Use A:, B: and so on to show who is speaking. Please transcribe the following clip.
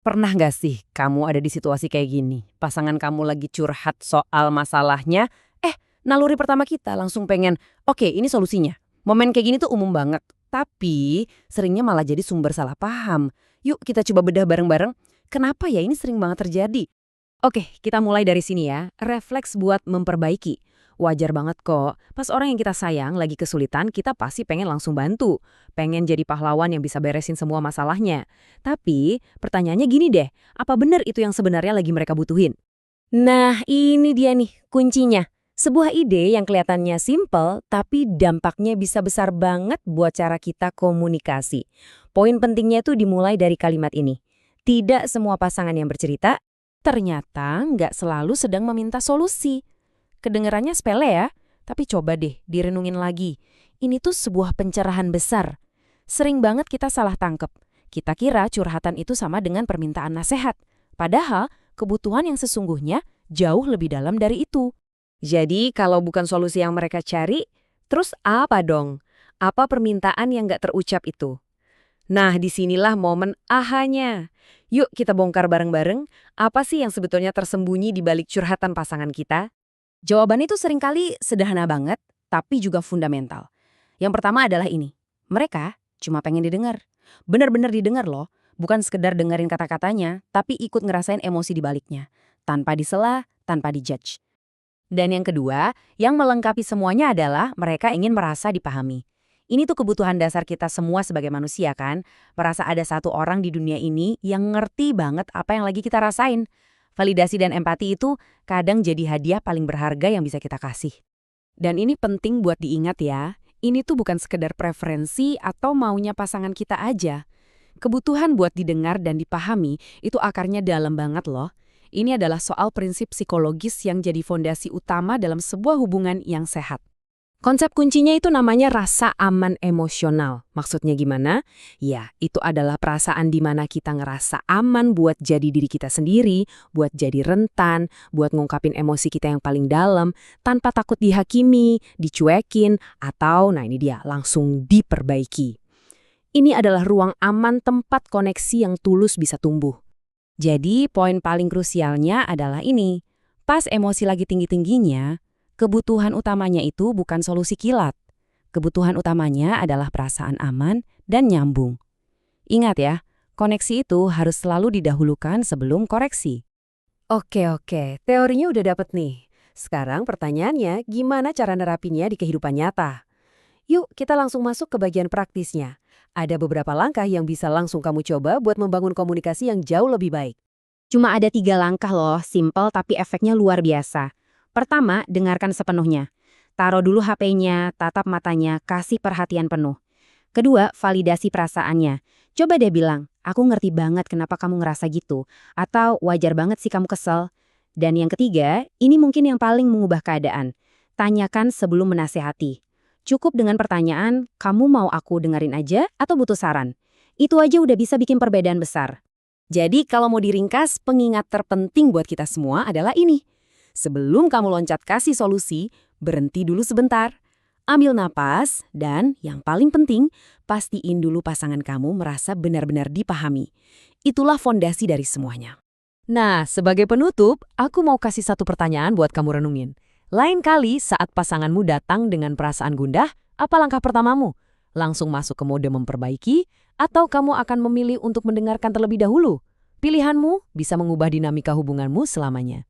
A: Pernah nggak sih kamu ada di situasi kayak gini? Pasangan kamu lagi curhat soal masalahnya, naluri pertama kita langsung pengen, oke ini solusinya. Momen kayak gini tuh umum banget, tapi seringnya malah jadi sumber salah paham. Yuk kita coba bedah bareng-bareng, kenapa ya ini sering banget terjadi? Oke, kita mulai dari sini ya. Refleks buat memperbaiki. Wajar banget kok. Pas orang yang kita sayang lagi kesulitan, kita pasti pengen langsung bantu. Pengen jadi pahlawan yang bisa beresin semua masalahnya. Tapi, pertanyaannya gini deh, apa benar itu yang sebenarnya lagi mereka butuhin? Nah, ini dia nih kuncinya. Sebuah ide yang kelihatannya simple, tapi dampaknya bisa besar banget buat cara kita komunikasi. Poin pentingnya itu dimulai dari kalimat ini. Tidak semua pasangan yang bercerita ternyata nggak selalu sedang meminta solusi. Kedengarannya sepele ya, tapi coba deh direnungin lagi. Ini tuh sebuah pencerahan besar. Sering banget kita salah tangkep. Kita kira curhatan itu sama dengan permintaan nasihat. Padahal kebutuhan yang sesungguhnya jauh lebih dalam dari itu. Jadi kalau bukan solusi yang mereka cari, terus apa dong? Apa permintaan yang nggak terucap itu? Nah, disinilah momen ahanya. Yuk kita bongkar bareng-bareng, apa sih yang sebetulnya tersembunyi di balik curhatan pasangan kita? Jawaban itu seringkali sederhana banget, tapi juga fundamental. Yang pertama adalah ini, mereka cuma pengen didengar. Benar-benar didengar loh, bukan sekedar dengerin kata-katanya, tapi ikut ngerasain emosi di baliknya. Tanpa disela, tanpa dijudge. Dan yang kedua, yang melengkapi semuanya adalah mereka ingin merasa dipahami. Ini tuh kebutuhan dasar kita semua sebagai manusia kan, merasa ada satu orang di dunia ini yang ngerti banget apa yang lagi kita rasain. Validasi dan empati itu kadang jadi hadiah paling berharga yang bisa kita kasih. Dan ini penting buat diingat ya, ini tuh bukan sekedar preferensi atau maunya pasangan kita aja. Kebutuhan buat didengar dan dipahami itu akarnya dalam banget loh. Ini adalah soal prinsip psikologis yang jadi fondasi utama dalam sebuah hubungan yang sehat. Konsep kuncinya itu namanya rasa aman emosional. Maksudnya gimana? Ya, itu adalah perasaan di mana kita ngerasa aman buat jadi diri kita sendiri, buat jadi rentan, buat ngungkapin emosi kita yang paling dalam, tanpa takut dihakimi, dicuekin, atau, nah ini dia, langsung diperbaiki. Ini adalah ruang aman tempat koneksi yang tulus bisa tumbuh. Jadi, poin paling krusialnya adalah ini. Pas emosi lagi tinggi-tingginya, kebutuhan utamanya itu bukan solusi kilat. Kebutuhan utamanya adalah perasaan aman dan nyambung. Ingat ya, koneksi itu harus selalu didahulukan sebelum koreksi. Oke, teorinya udah dapet nih. Sekarang pertanyaannya, gimana cara nerapinya di kehidupan nyata? Yuk, kita langsung masuk ke bagian praktisnya. Ada beberapa langkah yang bisa langsung kamu coba buat membangun komunikasi yang jauh lebih baik.
B: Cuma ada 3 langkah loh, simple tapi efeknya luar biasa. Pertama, dengarkan sepenuhnya. Taruh dulu HP-nya, tatap matanya, kasih perhatian penuh. Kedua, validasi perasaannya. Coba deh bilang, aku ngerti banget kenapa kamu ngerasa gitu. Atau wajar banget sih kamu kesel. Dan yang ketiga, ini mungkin yang paling mengubah keadaan. Tanyakan sebelum menasehati. Cukup dengan pertanyaan, kamu mau aku dengerin aja atau butuh saran? Itu aja udah bisa bikin perbedaan besar.
A: Jadi kalau mau diringkas, pengingat terpenting buat kita semua adalah ini. Sebelum kamu loncat kasih solusi, berhenti dulu sebentar. Ambil napas, dan yang paling penting, pastiin dulu pasangan kamu merasa benar-benar dipahami. Itulah fondasi dari semuanya. Nah, sebagai penutup, aku mau kasih satu pertanyaan buat kamu renungin. Lain kali saat pasanganmu datang dengan perasaan gundah, apa langkah pertamamu? Langsung masuk ke mode memperbaiki, atau kamu akan memilih untuk mendengarkan terlebih dahulu? Pilihanmu bisa mengubah dinamika hubunganmu selamanya.